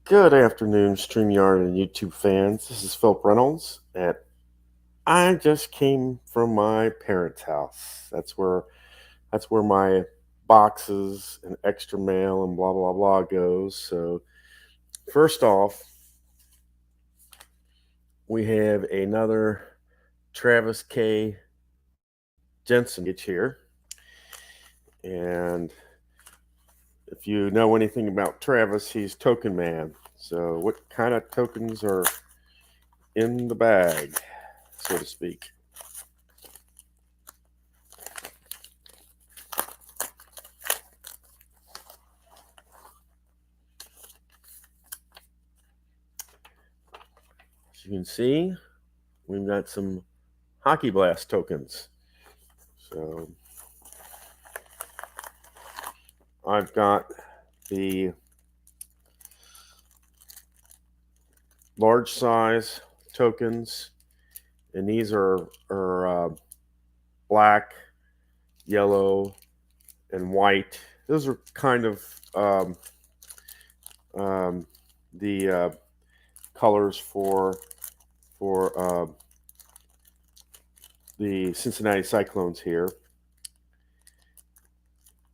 Good afternoon, StreamYard and YouTube fans. This is Philip Reynolds, and I just came from my parents' house. That's where my boxes and extra mail and blah blah blah goes. So first off, we have another Travis K. Jensen package here, and if you know anything about Travis, he's Token Man. So what kind of tokens are in the bag, so to speak? As you can see, we've got some Hockey Blast tokens. So I've got the large size tokens, and these are black, yellow, and white. Those are kind of the colors for the Cincinnati Cyclones here.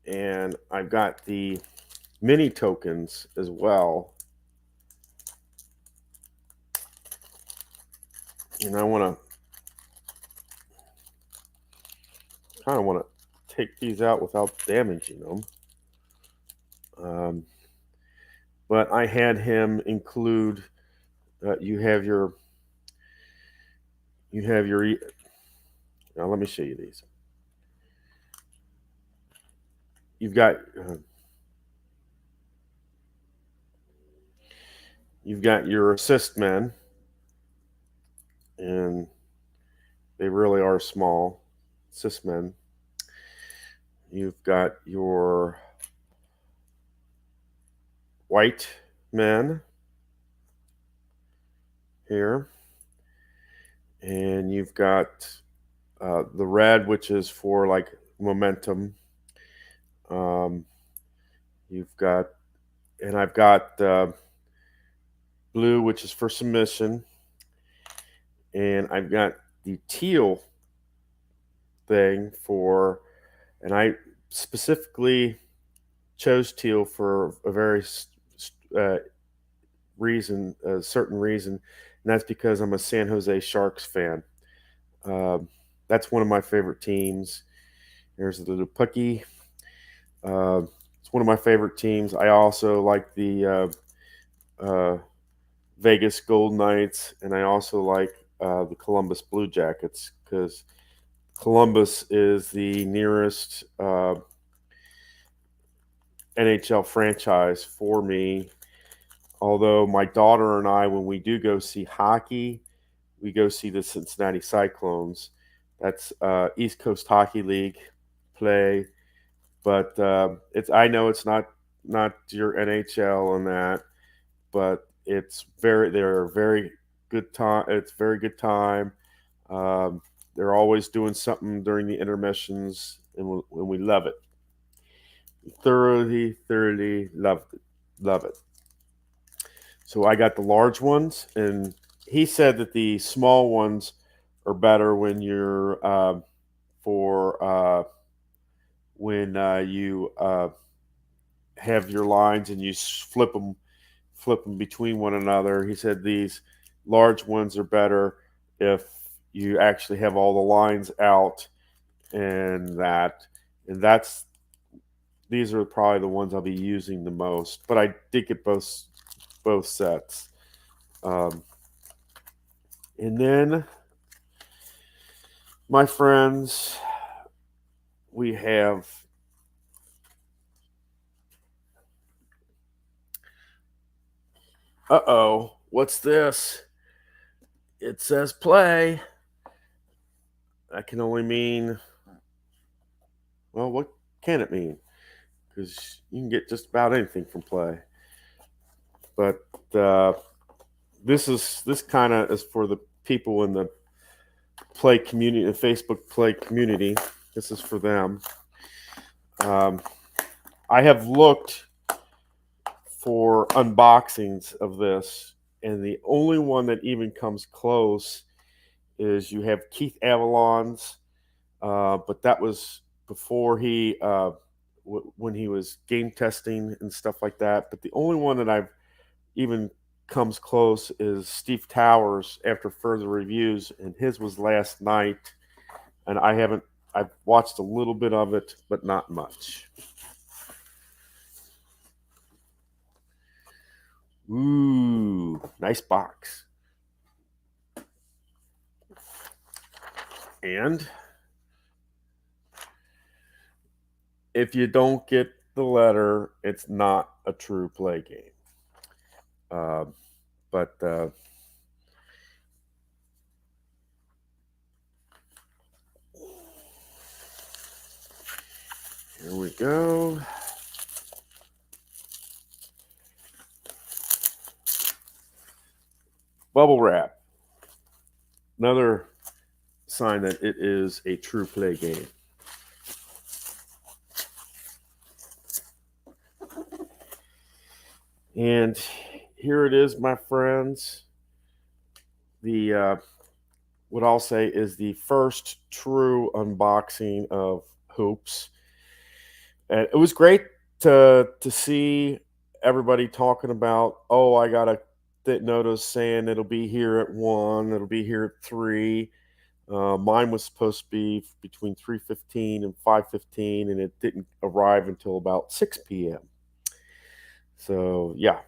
And I've got the mini tokens as well. And I kind of want to take these out without damaging them. But I had him include. You have your. Now let me show you these. You've got your assist men, and they really are small assist men. You've got your white men here, and you've got the red, which is for like momentum. You've got, and I've got blue, which is for submission, and I've got the teal thing for, and I specifically chose teal for a very reason, a certain reason, and that's because I'm a San Jose Sharks fan. That's one of my favorite teams. There's the Pucky. It's one of my favorite teams. I also like the Vegas Golden Knights, and I also like the Columbus Blue Jackets because Columbus is the nearest NHL franchise for me. Although my daughter and I, when we do go see hockey, we go see the Cincinnati Cyclones. That's East Coast Hockey League play, but I know it's not your NHL and that, but they're very good time. It's very good time. They're always doing something during the intermissions, and we love it. Thoroughly love it. So I got the large ones, and he said that the small ones are better when you're when you have your lines and you flip them between one another. He said these large ones are better if you actually have all the lines out, and these are probably the ones I'll be using the most. But I did get both sets. And then, my friends, we have what's this? It says play. That can only mean, well, what can it mean? Because you can get just about anything from play. But this kind of is for the people in the play community, the Facebook play community. This is for them. I have looked for unboxings of this, and the only one that even comes close is you have Keith Avalon's, but that was before when he was game testing and stuff like that. But the only one that I've even comes close is Steve Towers after further reviews, and his was last night, and I've watched a little bit of it, but not much. Ooh, nice box. And if you don't get the letter, it's not a true play game. But here we go. Bubble wrap. Another sign that it is a true play game. And here it is, my friends. The what I'll say is the first true unboxing of hoops. And it was great to see everybody talking about, oh, I got a notice saying it'll be here at 1, it'll be here at 3. Mine was supposed to be between 3:15 and 5:15, and it didn't arrive until about 6 p.m. So yeah,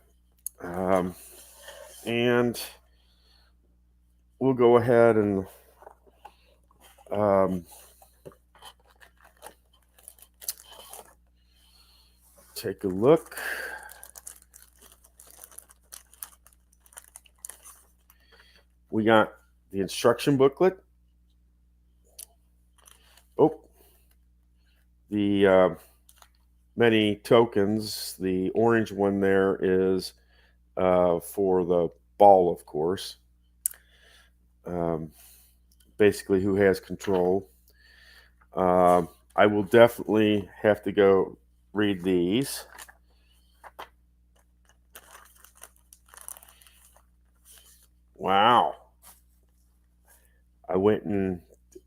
and we'll go ahead and take a look. We got the instruction booklet. Oh, the many tokens. The orange one there is for the ball, of course. Basically, who has control. I will definitely have to go read these. Wow. I went and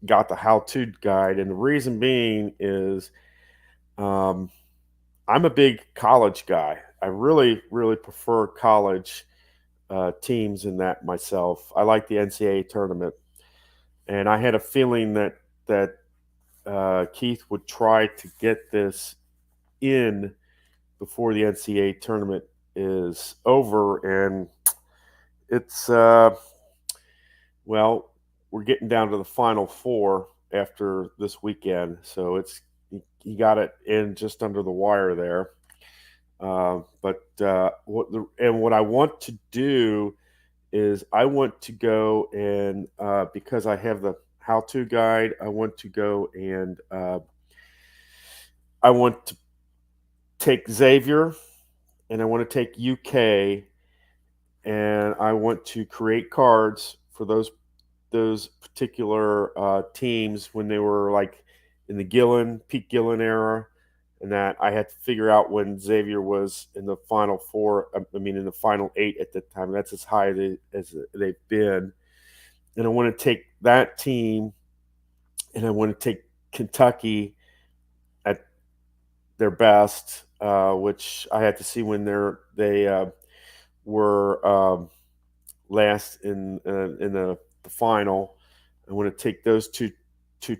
got the how-to guide, and the reason being is I'm a big college guy. I really, really prefer college teams in that myself. I like the NCAA tournament, and I had a feeling that Keith would try to get this in before the NCAA tournament is over, and it's well, we're getting down to the final four after this weekend, so he got it in just under the wire there. What I want to do is I want to go and because I have the how-to guide, I want to go and I want to take Xavier and I want to take UK and I want to create cards for those particular teams when they were like in the Pete Gillen era, and that I had to figure out when Xavier was in the final four. I mean, in the final 8 at the time. That's as high as they've been, and I want to take that team, and I want to take Kentucky at their best, which I had to see when they were last in the final. I want to take those two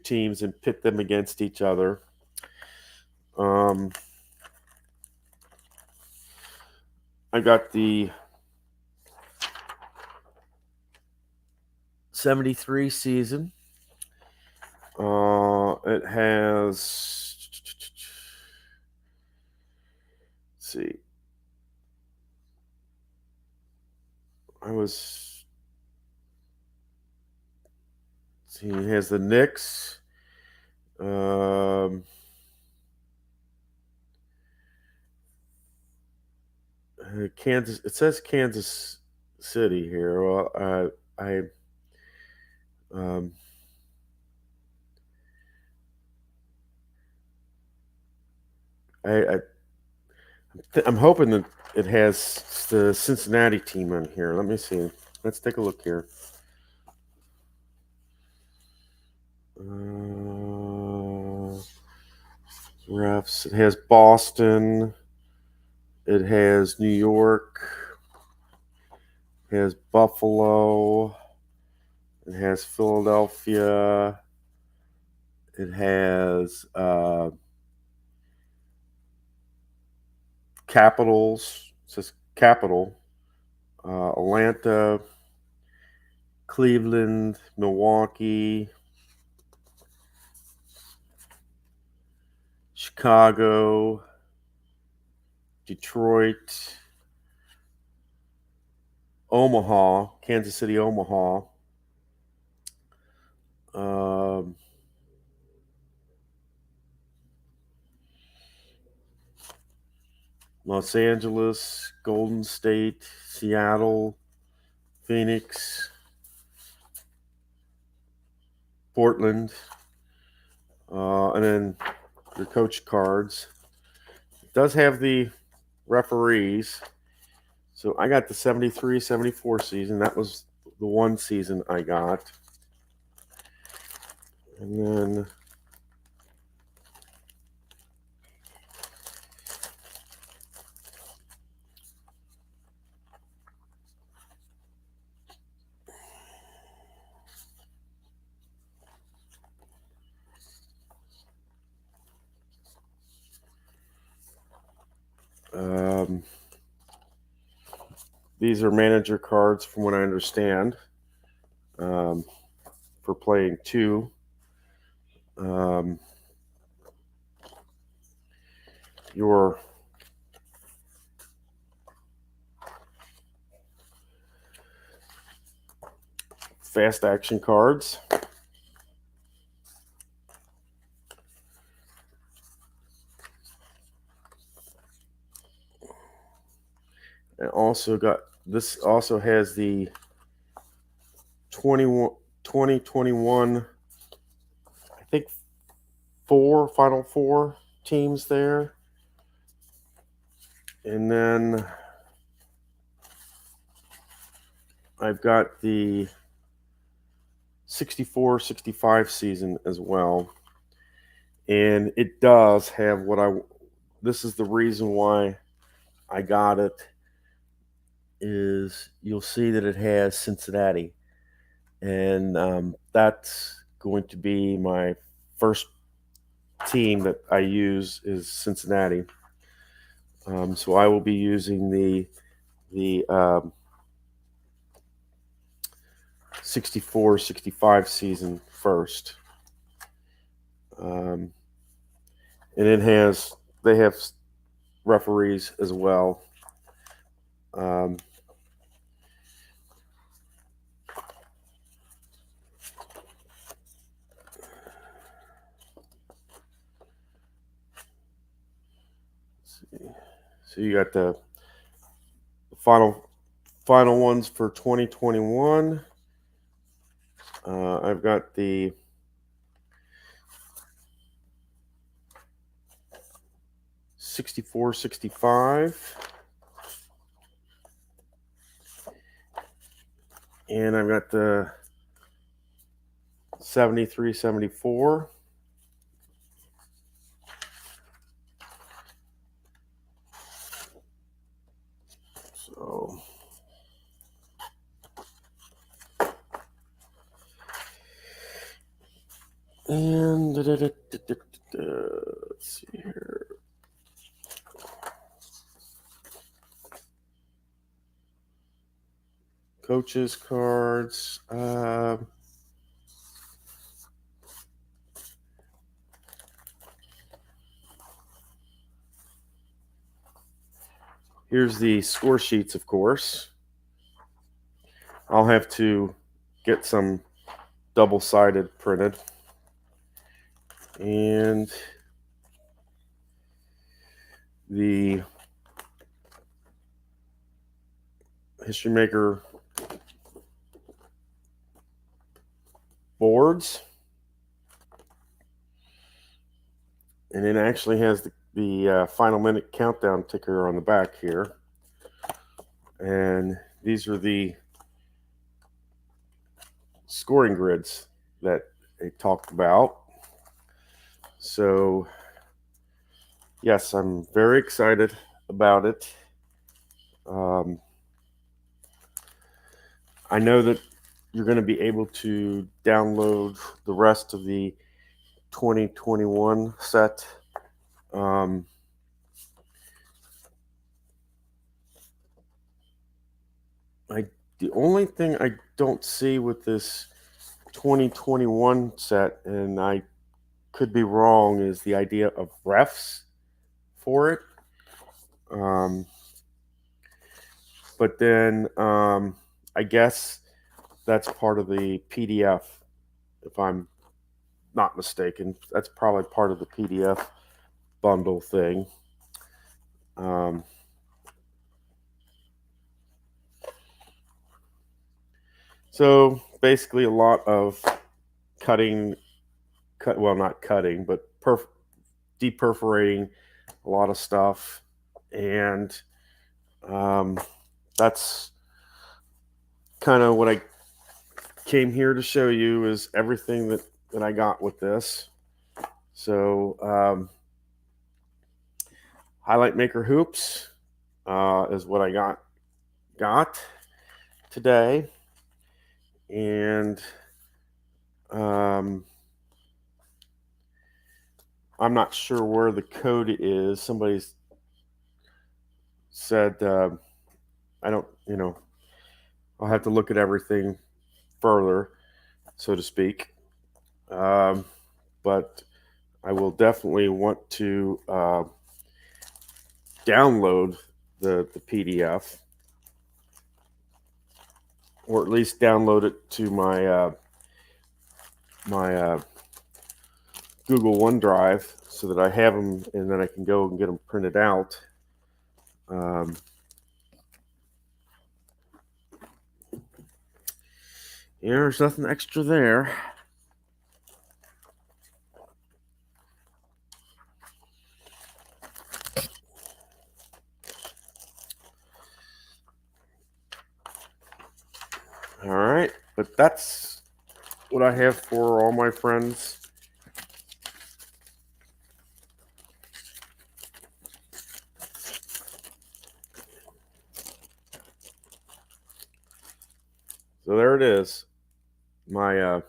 teams and pit them against each other. I got the 73 season. It has, let's see, it has the Knicks. Kansas. It says Kansas City here. Well, um, I'm hoping that it has the Cincinnati team in here. Let me see. Let's take a look here. Refs. It has Boston. It has New York. It has Buffalo. It has Philadelphia. It has Capitals. It says Capital. Atlanta, Cleveland, Milwaukee, Chicago, Detroit, Omaha, Kansas City, Omaha, Los Angeles, Golden State, Seattle, Phoenix, Portland, and then your coach cards. It does have the referees. So I got the 73-74 season. That was the one season I got. And then these are manager cards from what I understand, for playing two. Your fast action cards. And also got, this also has the 2021, I think, Final Four teams there. And then I've got the 64-65 season as well. And it does have this is the reason why I got it, is you'll see that it has Cincinnati. And that's going to be my first team that I use is Cincinnati. So I will be using the 64-65 season first. And they have referees as well. So you got the final ones for 2021. I've got the '64-65, and I've got the 73-74. So and let's see here. Coaches cards. Here's the score sheets, of course. I'll have to get some double-sided printed. And the History Maker boards. And it actually has the final minute countdown ticker on the back here. And these are the scoring grids that they talked about. So, yes, I'm very excited about it. Um, I know that you're going to be able to download the rest of the 2021 set. Um, the only thing I don't see with this 2021 set, and I could be wrong, is the idea of refs for it. Um, but then I guess that's part of the PDF, if I'm not mistaken. That's probably part of the PDF bundle thing. Um, so basically, a lot of well, not cutting, but deperforating a lot of stuff, and um, that's kind of what I came here to show you, is everything that I got with this. So highlight maker hoops is what I got today, and I'm not sure where the code is. Somebody's said I don't, I'll have to look at everything further, so to speak. But I will definitely want to download the PDF, or at least download it to my Google OneDrive, so that I have them and then I can go and get them printed out. There's nothing extra there. All right, but that's what I have for all my friends. So there it is, my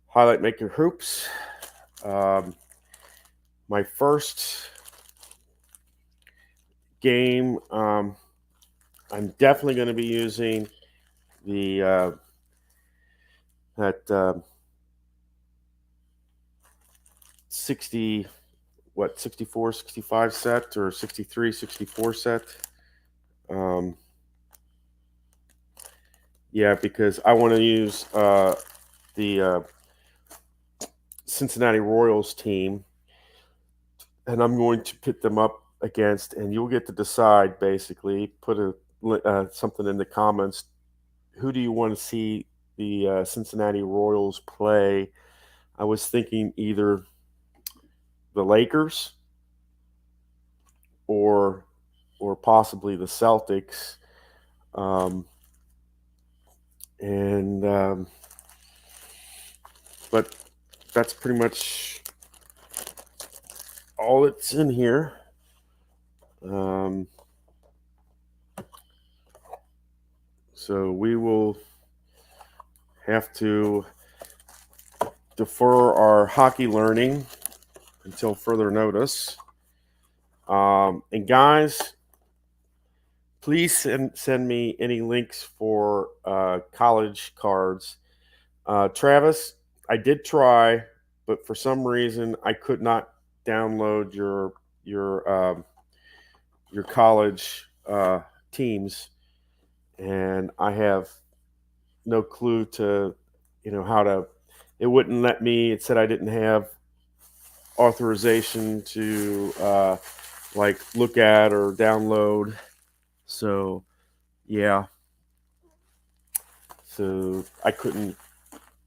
highlight maker hoops. My first game, I'm definitely going to be using the that 64 65 set, or 63 64 set. Yeah, because I want to use the Cincinnati Royals team, and I'm going to pit them up against, and you'll get to decide. Basically, put something in the comments. Who do you want to see the Cincinnati Royals play? I was thinking either the Lakers or possibly the Celtics. And but that's pretty much all that's in here. So we will have to defer our hockey learning until further notice. And guys, please send me any links for college cards. Travis, I did try, but for some reason I could not download your college teams, and I have no clue to how to. It wouldn't let me. It said I didn't have authorization to like look at or download. So yeah, so I couldn't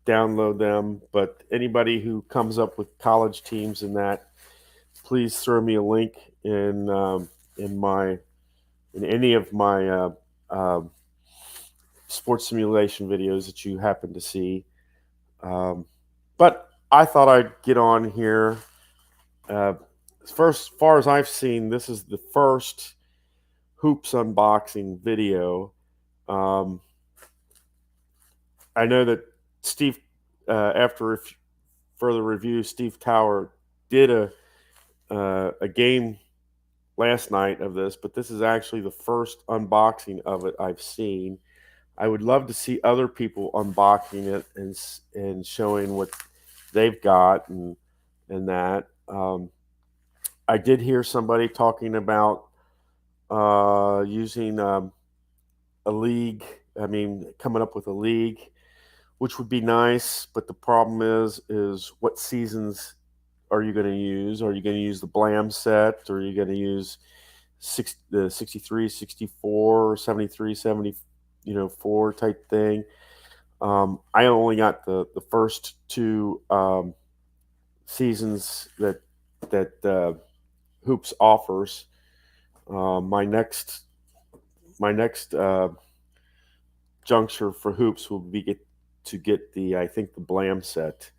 download them. But anybody who comes up with college teams in that, please throw me a link in any of my um, sports simulation videos that you happen to see. Um, but I thought I'd get on here. Uh, as far as I've seen, this is the first hoops unboxing video. Um, I know that Steve, after further review, Steve Tower did a game last night of this, but this is actually the first unboxing of it I've seen. I would love to see other people unboxing it and showing what they've got and that. I did hear somebody talking about using a league. I mean, coming up with a league, which would be nice. But the problem is what seasons are you going to use? Are you going to use the Blam set? Or are you going to use the 63, 64, 73, 70, 4 type thing? I only got the first two seasons that Hoops offers. My next juncture for Hoops will be to get I think the Blam set,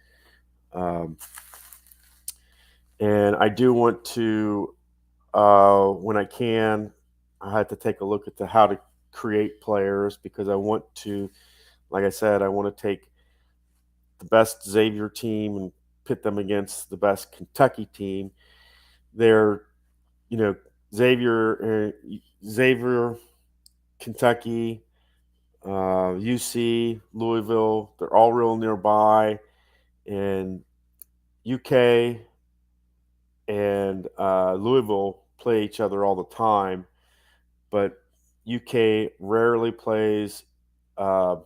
um, and I do want to when I can. I had to take a look at how to create players because I want to, like I said, I want to take the best Xavier team and pit them against the best Kentucky team. They're, you know, Xavier, Kentucky, UC, Louisville. They're all real nearby, and UK and Louisville play each other all the time, but UK rarely plays uh,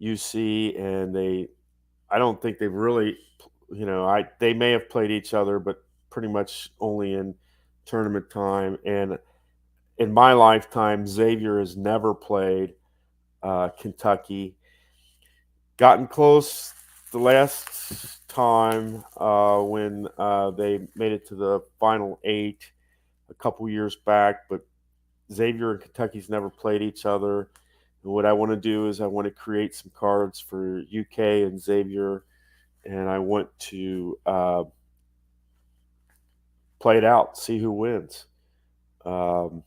UC, and I don't think they've really, they may have played each other, but pretty much only in tournament time. And in my lifetime, Xavier has never played Kentucky. Gotten close the last time when they made it to the final eight a couple years back, but Xavier and Kentucky's never played each other. And what I want to do is I want to create some cards for UK and Xavier, and I want to play it out, see who wins. Um,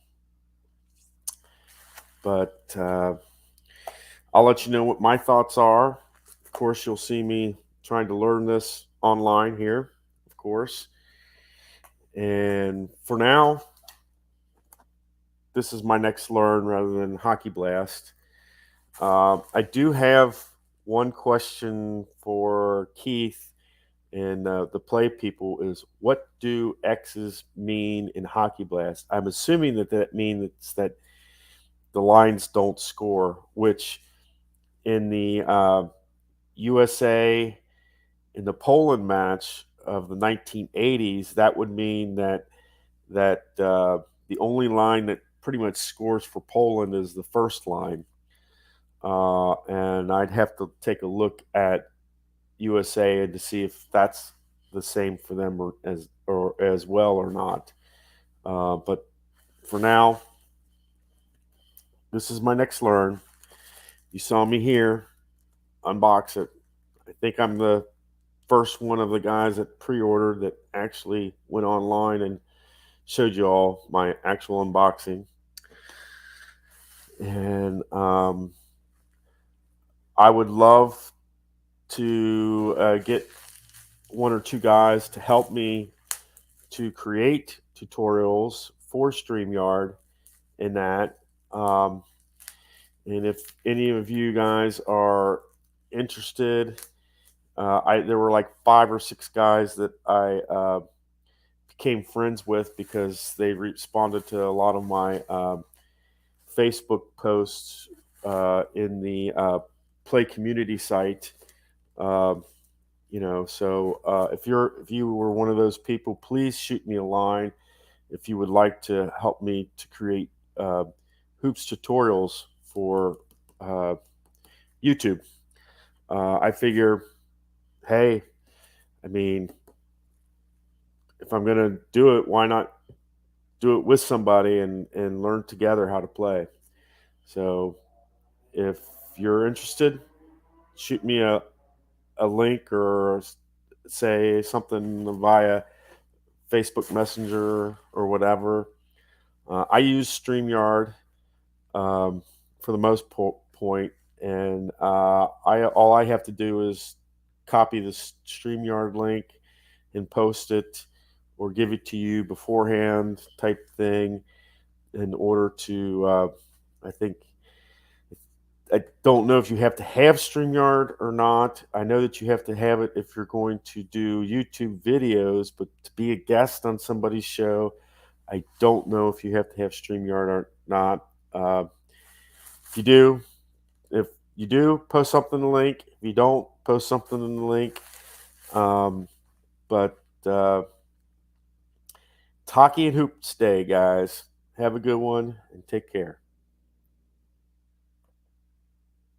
but I'll let you know what my thoughts are. Of course, you'll see me trying to learn this online here, of course. And for now, this is my next learn rather than Hockey Blast. I do have one question for Keith and the play people is what do X's mean in Hockey Blast? I'm assuming that means that the lines don't score, which in the USA in the Poland match of the 1980s, that would mean that the only line that pretty much scores for Poland is the first line, and I'd have to take a look at USA to see if that's the same for them or as well or not. But for now, this is my next learn. You saw me here unbox it. I think I'm the first one of the guys that pre-ordered that actually went online and showed you all my actual unboxing. And I would love to get one or two guys to help me to create tutorials for StreamYard in that. And if any of you guys are interested, there were like 5 or 6 guys that I became friends with because they responded to a lot of my Facebook posts in the Play community site. Um, so if you were one of those people, please shoot me a line if you would like to help me to create hoops tutorials for YouTube. I figure, hey, I mean, if I'm going to do it, why not do it with somebody and learn together how to play? So if you're interested, shoot me a link or say something via Facebook Messenger or whatever. I use StreamYard for the most point, and I all I have to do is copy the StreamYard link and post it, or give it to you beforehand, type thing, in order to. I think I don't know if you have to have StreamYard or not. I know that you have to have it if you're going to do YouTube videos, but to be a guest on somebody's show, I don't know if you have to have StreamYard or not. If you do, if you do, post something in the link. If you don't, post something in the link. But Talkie and Hoops Day, guys. Have a good one and take care.